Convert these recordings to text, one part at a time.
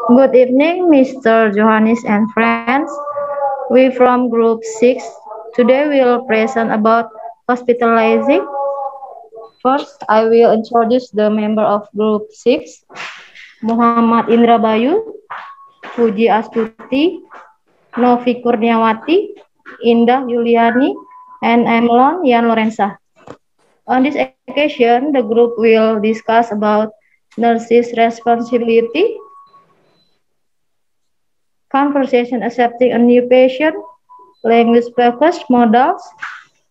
Good evening, Mr. Johannes and friends. We from Group 6. Today we will present about hospitalizing. First, I will introduce the member of Group 6, Muhammad Indra Bayu, Puji Astuti, Novi Kurniawati, Indah Yuliani, and Emlon Yan Lorenza. On this occasion, the group will discuss about nurses' responsibility, conversation accepting a new patient, language-focused models,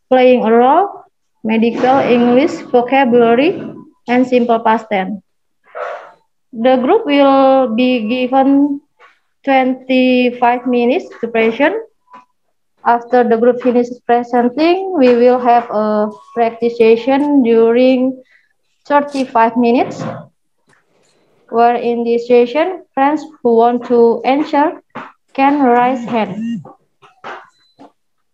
playing a role, medical English vocabulary, and simple past tense. The group will be given 25 minutes to present. After the group finishes presenting, we will have a practice session during 35 minutes, where in this session, friends who want to answer can raise hand.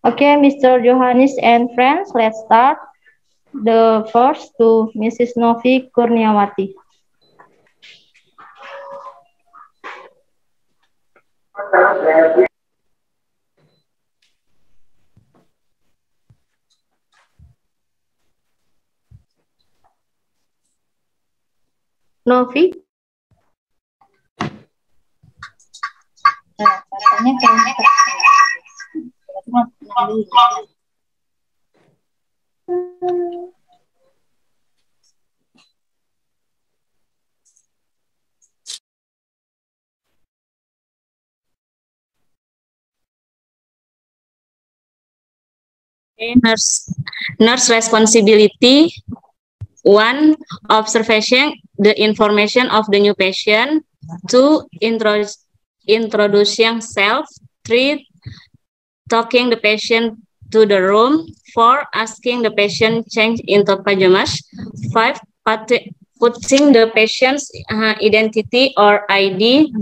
Okay, Mr. Johannes and friends, let's start. The first to Mrs. Novi Kurniawati. Novi. Nurse responsibility. 1. Observation the information of the new patient. 2. Introducing self. 3. Talking the patient to the room. 4. Asking the patient change into pajamas. 5. Putting the patient's identity or ID.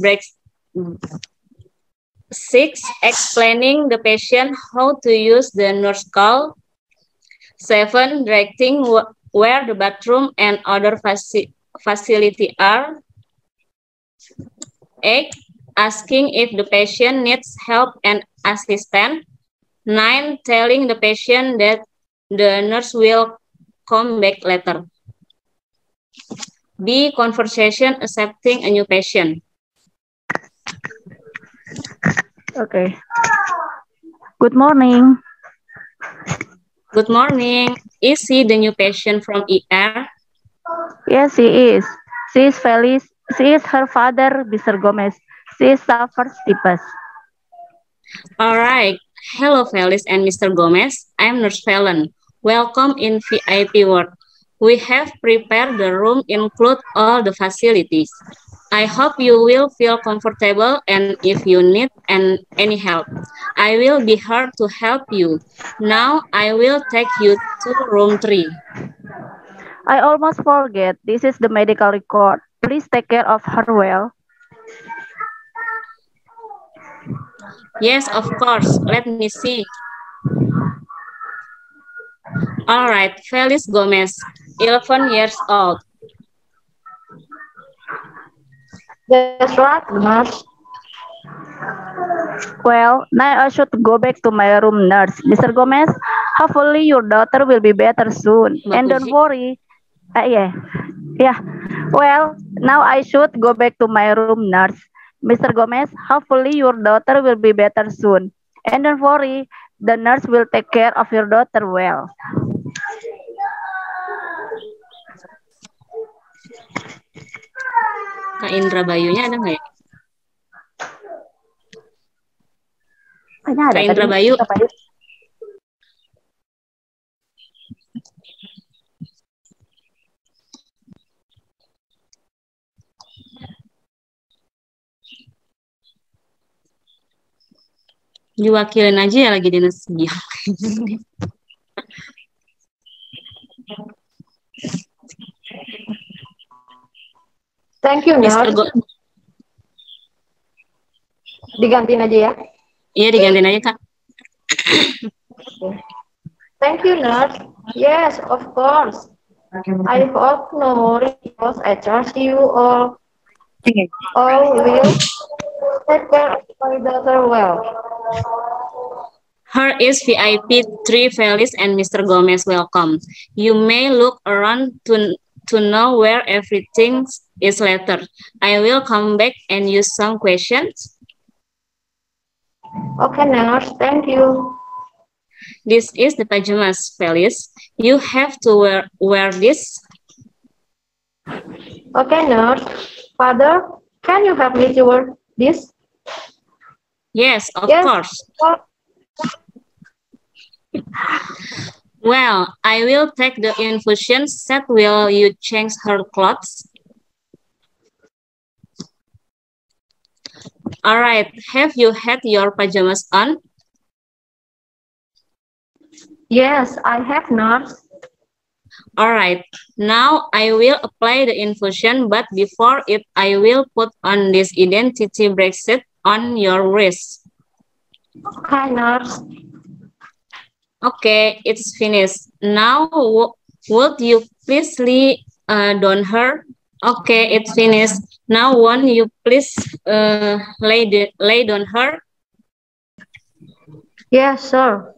6. Explaining the patient how to use the nurse call. 7. Directing where the bathroom and other facility are. 8. Asking if the patient needs help and assistance. 9. Telling the patient that the nurse will come back later. B. Conversation accepting a new patient. Okay. Good morning. Good morning. Is he the new patient from ER? Yes, she is. She is Felice. She is her father, Mr. Gomez. She suffers typhus. All right. Hello, Felice and Mr. Gomez. I'm Nurse Fallon. Welcome in VIP ward. We have prepared the room, include all the facilities. I hope you will feel comfortable, and if you need any help, I will be here to help you. Now I will take you to room 3. I almost forget. This is the medical record. Please take care of her well. Yes, of course. Let me see. All right, Felice Gomez, 11 years old. That's right, nurse. Well, now I should go back to my room, nurse. Mr. Gomez, hopefully your daughter will be better soon. And don't worry. Yeah. Well, now I should go back to my room, nurse. Mr. Gomez, hopefully your daughter will be better soon. And don't worry, the nurse will take care of your daughter well. Kak Indra Bayunya ada nggak ya? Kayaknya ada. Kak Indra Bayu. Diwakilin aja ya lagi dinas diam. Thank you, nurse. Digantiin aja ya? Iya, digantiin aja, Kak. Thank you, nurse. Yes, of course. I hope no worry because I trust you all. Oh, will take care of my daughter well. Here is VIP 3 Felice and Mr. Gomez. Welcome. You may look around to know where everything is later. I will come back and use some questions. Okay, nurse. Thank you. This is the pajamas, Felice. You have to wear this. Okay, nurse. Father, can you help me to wear this? Yes, of course. Well, I will take the infusion set. Will you change her clothes? All right. Have you had your pajamas on? Yes, I have, nurse. All right. Now I will apply the infusion, but before it, I will put on this identity bracelet on your wrist. Okay, nurse. Okay, it's finished. Now, would you please lay down her? Okay, it's finished. Now, won't you please lay down her? Yes, sir.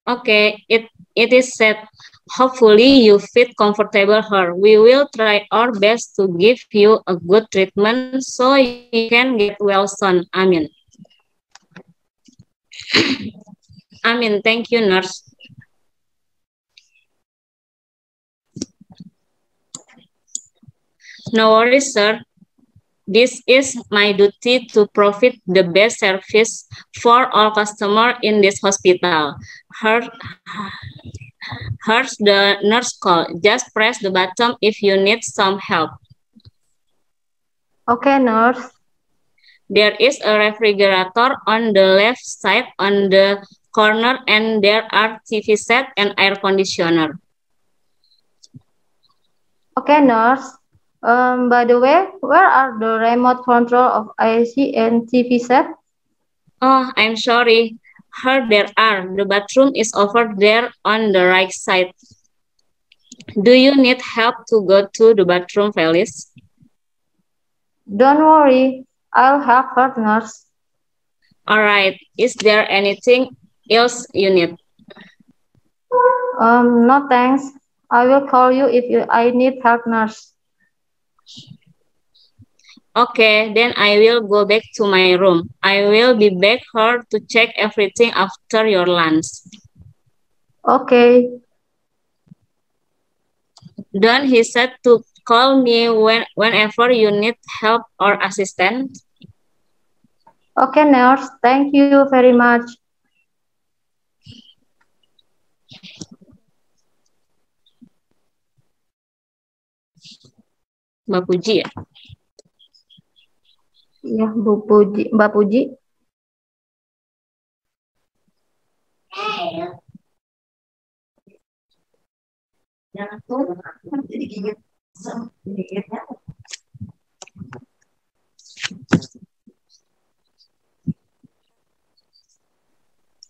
Okay, it is set. Hopefully, you feel comfortable here. We will try our best to give you a good treatment so you can get well soon. Amin. Amin. Thank you, nurse. No worries, sir. This is my duty to provide the best service for all customers in this hospital. Here's the nurse call. Just press the button if you need some help. Okay, nurse. There is a refrigerator on the left side on the corner, and there are TV set and air conditioner. Okay, nurse. By the way, where are the remote control of AC and TV set? Oh, I'm sorry. Here there are. The bathroom is over there on the right side. Do you need help to go to the bathroom, Felice? Don't worry. I'll help her, nurse. All right. Is there anything else you need? No thanks. I will call you if I need help, nurse. Okay, then I will go back to my room. I will be back here to check everything after your lunch. Okay. Don't hesitate to call me whenever you need help or assistance. Okay, nurse. Thank you very much. Mbak Puji ya? Ya, Mbak Puji.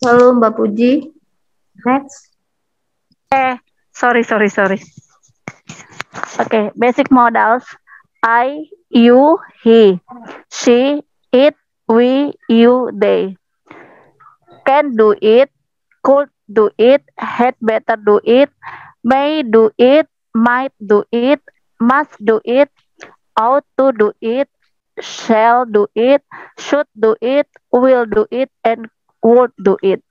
Halo, Mbak Puji. Next. Sorry. Okay, basic modals. I, you, he, she, it, we, you, they. Can do it, could do it, had better do it, may do it, might do it, must do it, ought to do it, shall do it, should do it, will do it, and would do it.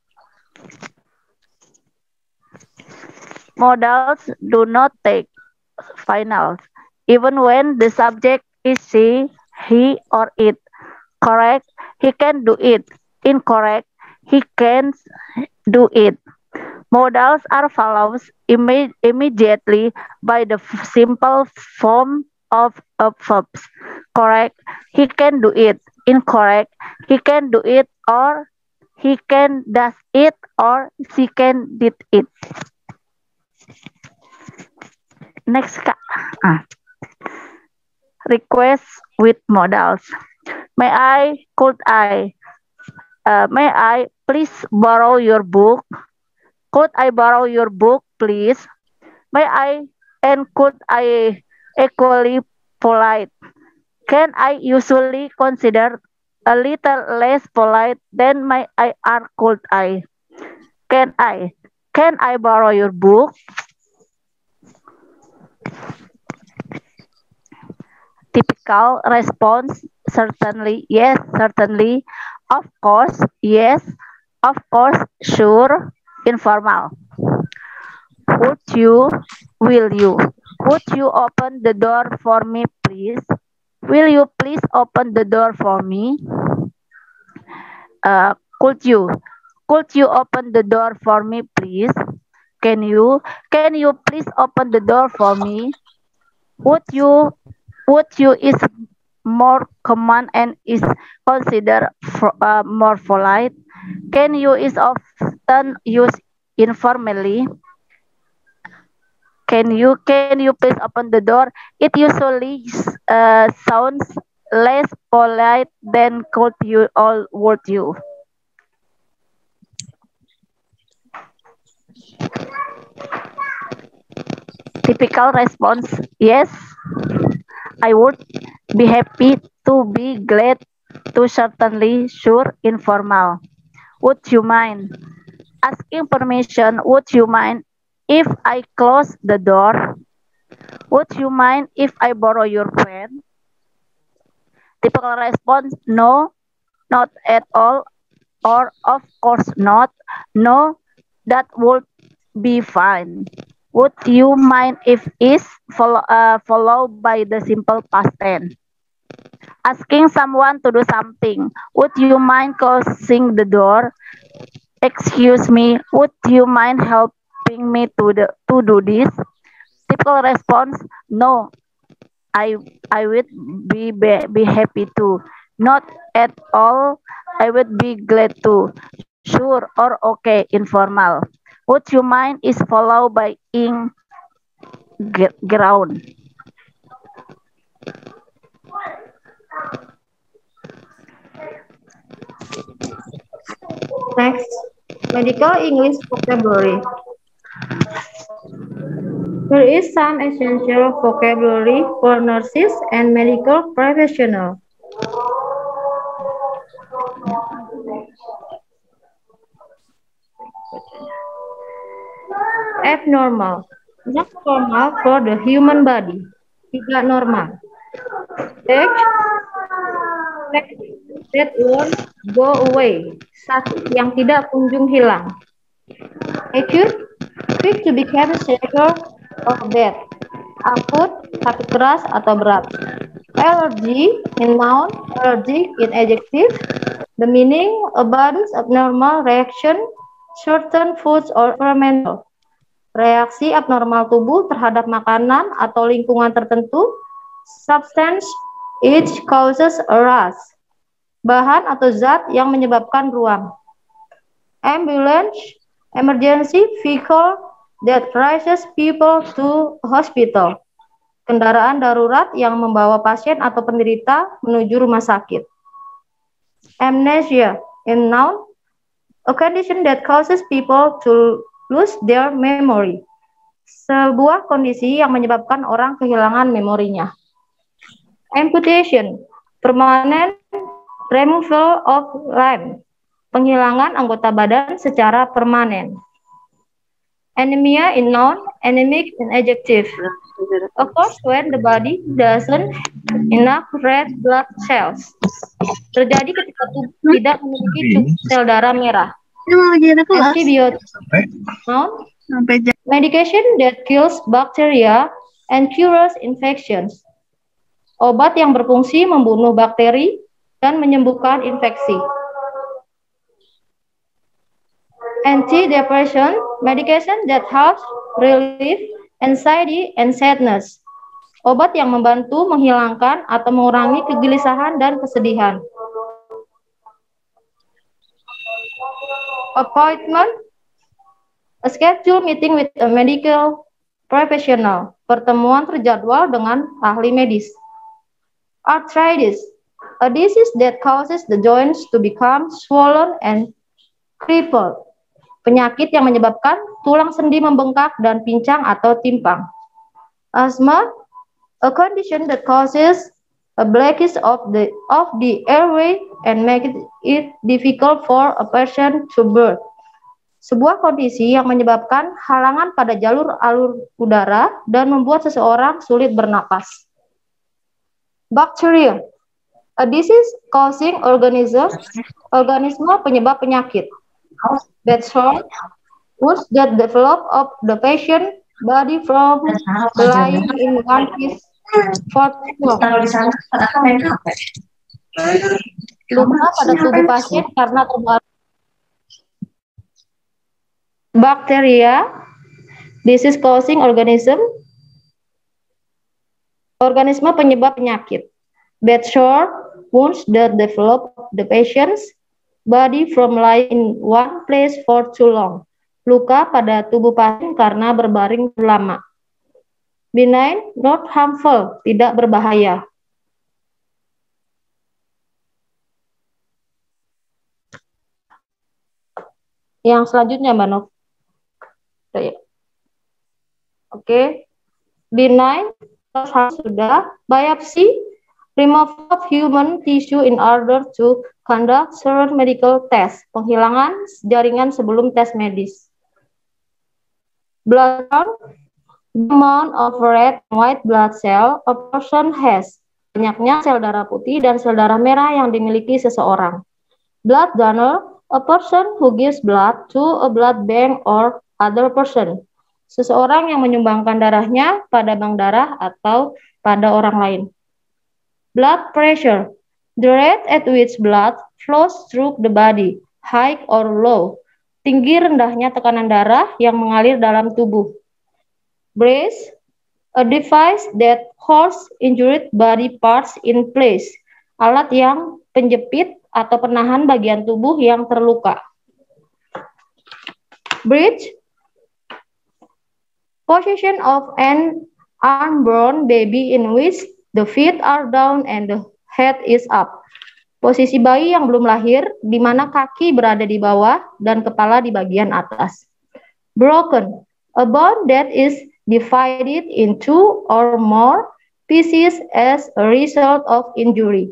Modals do not take finals, even when the subject is she, he, or it. Correct, he can do it. Incorrect, he can't do it. Modals are followed immediately by the simple form of verbs. Correct, he can do it. Incorrect, he can do it, or he can does it, or she can did it. Next, Kak. Request with modals. May I, could I, may I please borrow your book? Could I borrow your book, please? May I and could I equally polite? Can I usually consider a little less polite than my I are could I? Can I? Can I borrow your book? Typical response, certainly, yes, certainly, of course, yes, of course, sure, informal. Would you, would you open the door for me, please? Will you please open the door for me? Uh, could you, could you open the door for me, please? Can you, can you please open the door for me? Would you, would you is more common and is considered more polite. Can you is often used informally. Can you please open the door? It usually sounds less polite than could you or would you. Typical response, yes, I would be happy to be glad to certainly sure informal. Would you mind? Asking permission, would you mind if I close the door? Would you mind if I borrow your pen? Typical response, no, not at all, or of course not. No, that would be fine. Would you mind if is followed by the simple past tense? Asking someone to do something. Would you mind closing the door? Excuse me, would you mind helping me to do this? Typical response, no, I I would be happy to. Not at all, I would be glad to. Sure or okay, informal. Would you mind is followed by in ground. Next, medical English vocabulary. There is some essential vocabulary for nurses and medical professionals. Abnormal, not normal for the human body, tidak normal. Age, that won't go away, sakit yang tidak kunjung hilang. Acute, quick to become severe or death. Akut, sakit keras atau berat. Allergy in noun, allergic in adjective. The meaning, a body's abnormal reaction, certain foods or environmental. Reaksi abnormal tubuh terhadap makanan atau lingkungan tertentu. Substance, it causes a rash. Bahan atau zat yang menyebabkan ruam. Ambulance, emergency vehicle that rushes people to hospital. Kendaraan darurat yang membawa pasien atau penderita menuju rumah sakit. Amnesia, in noun, a condition that causes people to lose their memory. Sebuah kondisi yang menyebabkan orang kehilangan memorinya. Amputation, permanent removal of limb, penghilangan anggota badan secara permanen. Anemia in noun, anemic in adjective. Occurs when the body doesn't enough red blood cells. Terjadi ketika tubuh tidak memiliki cukup sel darah merah. Antibiotic, noun, medication that kills bacteria and cures infections. Obat yang berfungsi membunuh bakteri dan menyembuhkan infeksi. Antidepressant, medication that helps relieve anxiety and sadness. Obat yang membantu menghilangkan atau mengurangi kegelisahan dan kesedihan. Appointment, a scheduled meeting with a medical professional. Pertemuan terjadwal dengan ahli medis. Arthritis, a disease that causes the joints to become swollen and crippled. Penyakit yang menyebabkan tulang sendi membengkak dan pincang atau timpang. Asthma, a condition that causes a blockage of the airway and make it difficult for a person to breathe. Sebuah kondisi yang menyebabkan halangan pada jalur alur udara dan membuat seseorang sulit bernapas. Bacteria, a disease causing organisme penyebab penyakit. That sort wounds that develop of the patient body from lying in one piece for too long. Luka pada tubuh pasien karena terbaring. Bacteria, disease causing organisme penyebab penyakit. Bed sore wounds that develop the patient's body from lying in one place for too long. Luka pada tubuh pasien karena berbaring lama. Benign, not harmful, tidak berbahaya. Yang selanjutnya, Mbak Nov. Oke. Benign, sudah. Biopsy, removal of human tissue in order to conduct certain medical tests. Penghilangan jaringan sebelum tes medis. Blood count, the amount of red and white blood cell a person has. Banyaknya sel darah putih dan sel darah merah yang dimiliki seseorang. Blood donor, a person who gives blood to a blood bank or other person. Seseorang yang menyumbangkan darahnya pada bank darah atau pada orang lain. Blood pressure, the rate at which blood flows through the body, high or low. Tinggi rendahnya tekanan darah yang mengalir dalam tubuh. Brace, a device that holds injured body parts in place. Alat yang penjepit atau penahan bagian tubuh yang terluka. Bridge, position of an unborn baby in which the feet are down and the head is up. Posisi bayi yang belum lahir, di mana kaki berada di bawah dan kepala di bagian atas. Broken, a bone that is divided into or more pieces as a result of injury.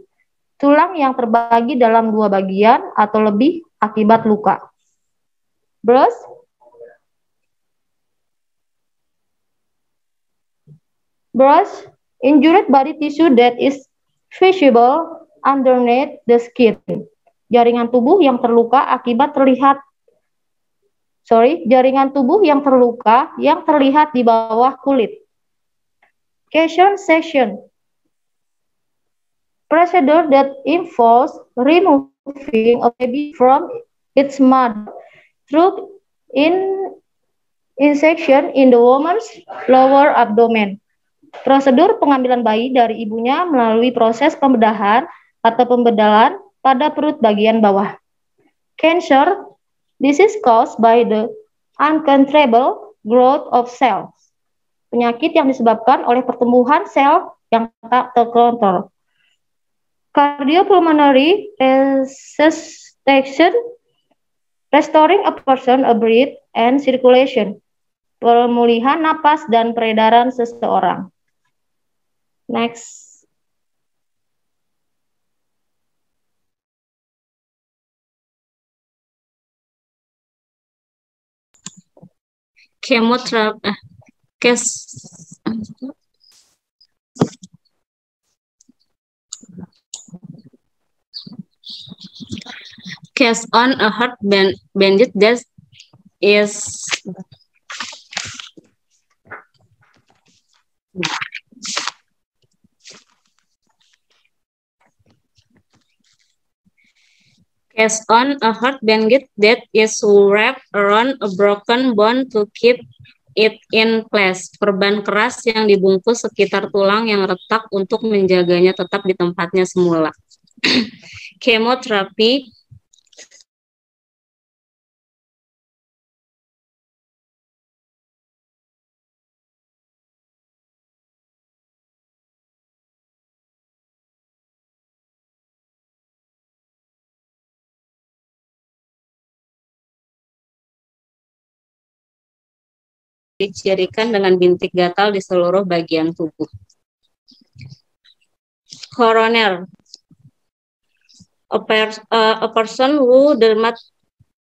Tulang yang terbagi dalam dua bagian atau lebih akibat luka. Bruise, injured body tissue that is visible underneath the skin. Jaringan tubuh yang terluka yang terlihat di bawah kulit. Casion section, procedure that involves removing a baby from its mother through insection in the woman's lower abdomen. Prosedur pengambilan bayi dari ibunya melalui proses pembedahan atau pembedalan pada perut bagian bawah. Cancer, this is caused by the uncontrollable growth of cells. Penyakit yang disebabkan oleh pertumbuhan sel yang tak terkontrol. Cardiopulmonary resuscitation, restoring a person a breath and circulation. Pemulihan napas dan peredaran seseorang. Next. Chemotherapy. Case on a heart bandit that is wrapped around a broken bone to keep it in place. Perban keras yang dibungkus sekitar tulang yang retak untuk menjaganya tetap di tempatnya semula. Chemotherapy. Dicirikan dengan bintik gatal di seluruh bagian tubuh. Coroner. A person who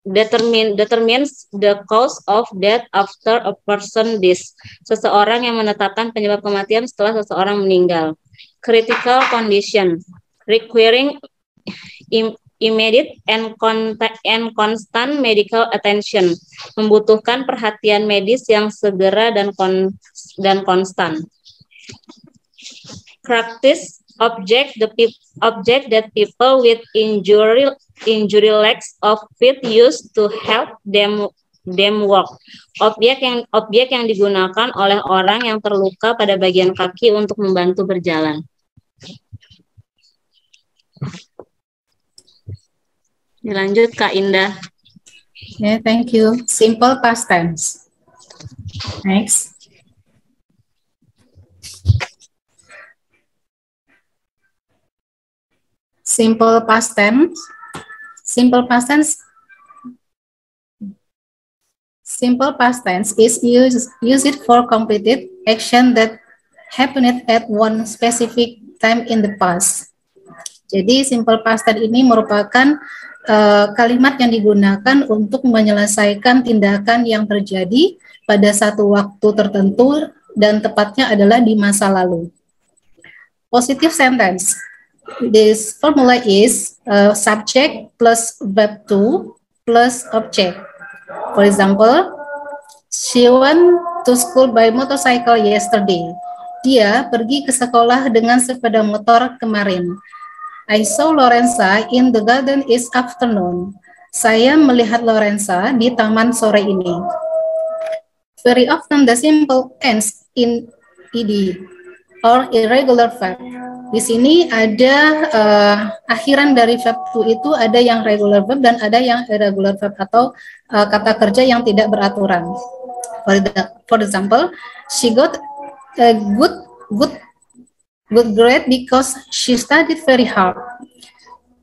determines the cause of death after a person dies. Seseorang yang menetapkan penyebab kematian setelah seseorang meninggal. Critical condition requiring immediate and constant medical attention. Membutuhkan perhatian medis yang segera dan konstan. Practice object that people with injury legs of feet use to help them walk. Objek yang digunakan oleh orang yang terluka pada bagian kaki untuk membantu berjalan. Dilanjut Kak Indah. Yeah, thank you. Simple past tense. Next. Simple past tense. Simple past tense. Simple past tense is used for completed action that happened at one specific time in the past. Jadi simple past tense ini merupakan kalimat yang digunakan untuk menyelesaikan tindakan yang terjadi pada satu waktu tertentu dan tepatnya adalah di masa lalu. Positive sentence. This formula is subject plus verb to plus object. For example, she went to school by motorcycle yesterday. Dia pergi ke sekolah dengan sepeda motor kemarin. I saw Lorenza in the garden this afternoon. Saya melihat Lorenza di taman sore ini. Very often the simple ends in ed or irregular verb. Di sini ada akhiran dari verb to itu ada yang regular verb dan ada yang irregular verb atau kata kerja yang tidak beraturan. For example, she got a good grade because she studied very hard.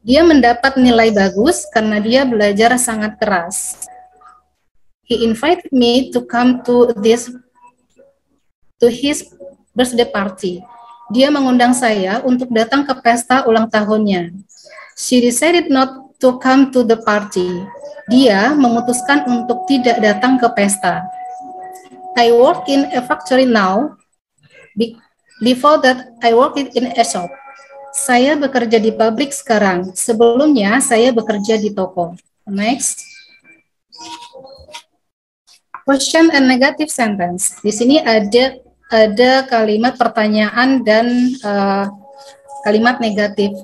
Dia mendapat nilai bagus karena dia belajar sangat keras. He invited me to come to his birthday party. Dia mengundang saya untuk datang ke pesta ulang tahunnya. She decided not to come to the party. Dia memutuskan untuk tidak datang ke pesta. I work in a factory now. Before that, I worked in a shop. Saya bekerja di pabrik sekarang. Sebelumnya, saya bekerja di toko. Next. Question and negative sentence. Di sini ada kalimat pertanyaan dan kalimat negatif.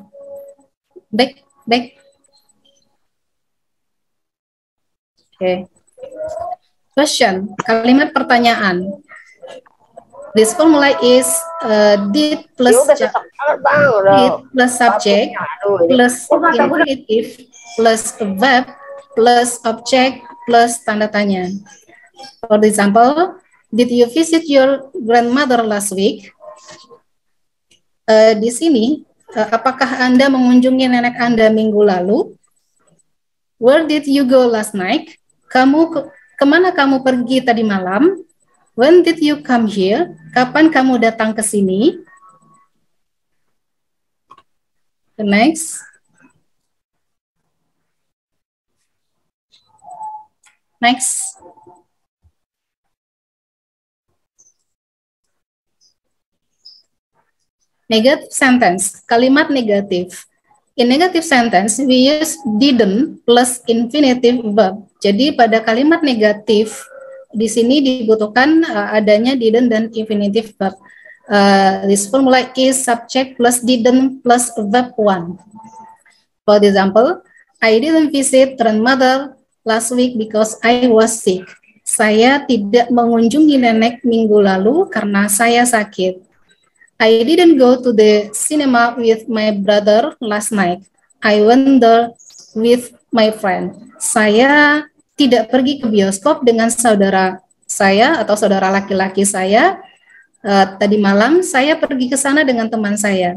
Back. Okay. Question, kalimat pertanyaan. This formula is did plus subject plus infinitive plus verb plus object plus tanda tanya. For example, did you visit your grandmother last week? Di sini, apakah Anda mengunjungi nenek Anda minggu lalu? Where did you go last night? Kemana kamu pergi tadi malam? When did you come here? Kapan kamu datang ke sini? The next. Next. Negative sentence, kalimat negatif. In negative sentence, we use didn't plus infinitive verb. Jadi pada kalimat negatif, di sini dibutuhkan adanya didn't dan infinitive verb. This formula is subject plus didn't plus verb 1. For example, I didn't visit grandmother last week because I was sick. Saya tidak mengunjungi nenek minggu lalu karena saya sakit. I didn't go to the cinema with my brother last night. I went there with my friend. Saya tidak pergi ke bioskop dengan saudara saya atau saudara laki-laki saya. Tadi malam saya pergi ke sana dengan teman saya.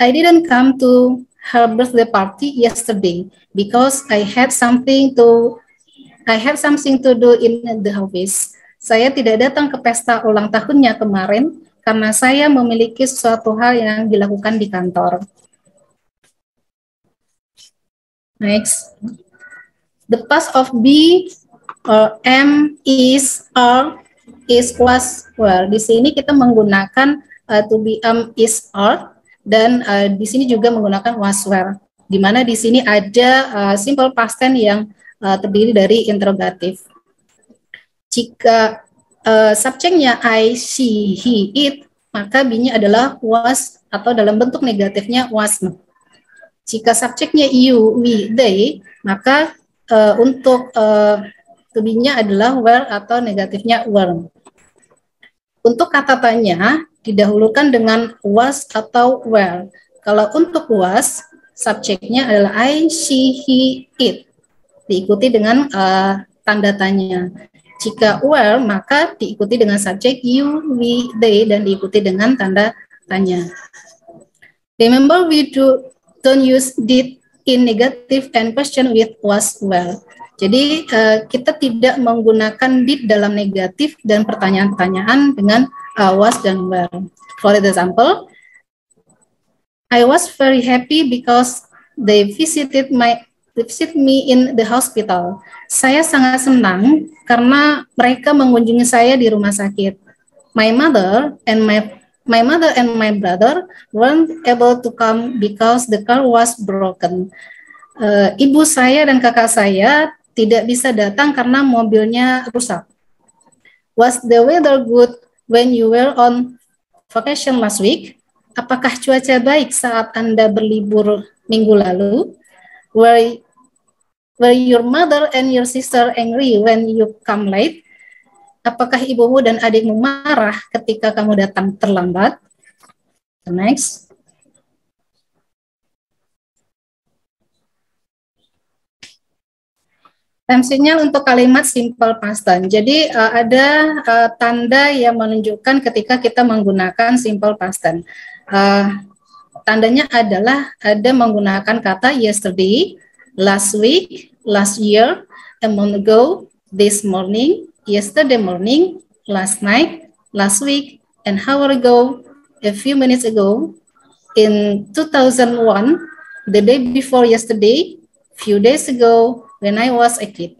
I didn't come to her birthday party yesterday because I had something to do in the office. Saya tidak datang ke pesta ulang tahunnya kemarin karena saya memiliki sesuatu hal yang dilakukan di kantor. Next. The past of be or am, is, are, is, was, were. Di sini kita menggunakan to be, is, are, dan di sini juga menggunakan was, were. Di mana di sini ada simple past tense yang terdiri dari interrogatif. Jika subjeknya I, she, he, it, maka be-nya adalah was atau dalam bentuk negatifnya was. Jika subjeknya you, we, they, maka untuk to be-nya adalah were atau negatifnya were. Untuk kata tanya didahulukan dengan was atau were. Kalau untuk was, subjeknya adalah I, she, he, it. Diikuti dengan tanda tanya. Jika were, maka diikuti dengan subjek you, we, they, dan diikuti dengan tanda tanya. Remember, we don't use did in negative and question with was, were. Jadi kita tidak menggunakan did dalam negatif dan pertanyaan-pertanyaan dengan was dan were. For example, I was very happy because they visited me in the hospital. Saya sangat senang karena mereka mengunjungi saya di rumah sakit. My mother and my brother weren't able to come because the car was broken. Ibu saya dan kakak saya tidak bisa datang karena mobilnya rusak. Was the weather good when you were on vacation last week? Apakah cuaca baik saat Anda berlibur minggu lalu? Were your mother and your sister angry when you come late? Apakah ibumu dan adikmu marah ketika kamu datang terlambat? Next. Time signal untuk kalimat simple past tense. Jadi ada tanda yang menunjukkan ketika kita menggunakan simple past tense. Tandanya adalah ada menggunakan kata yesterday, last week, last year, a month ago, this morning, yesterday morning, last night, last week, an hour ago, a few minutes ago, in 2001, the day before yesterday, few days ago, when I was a kid.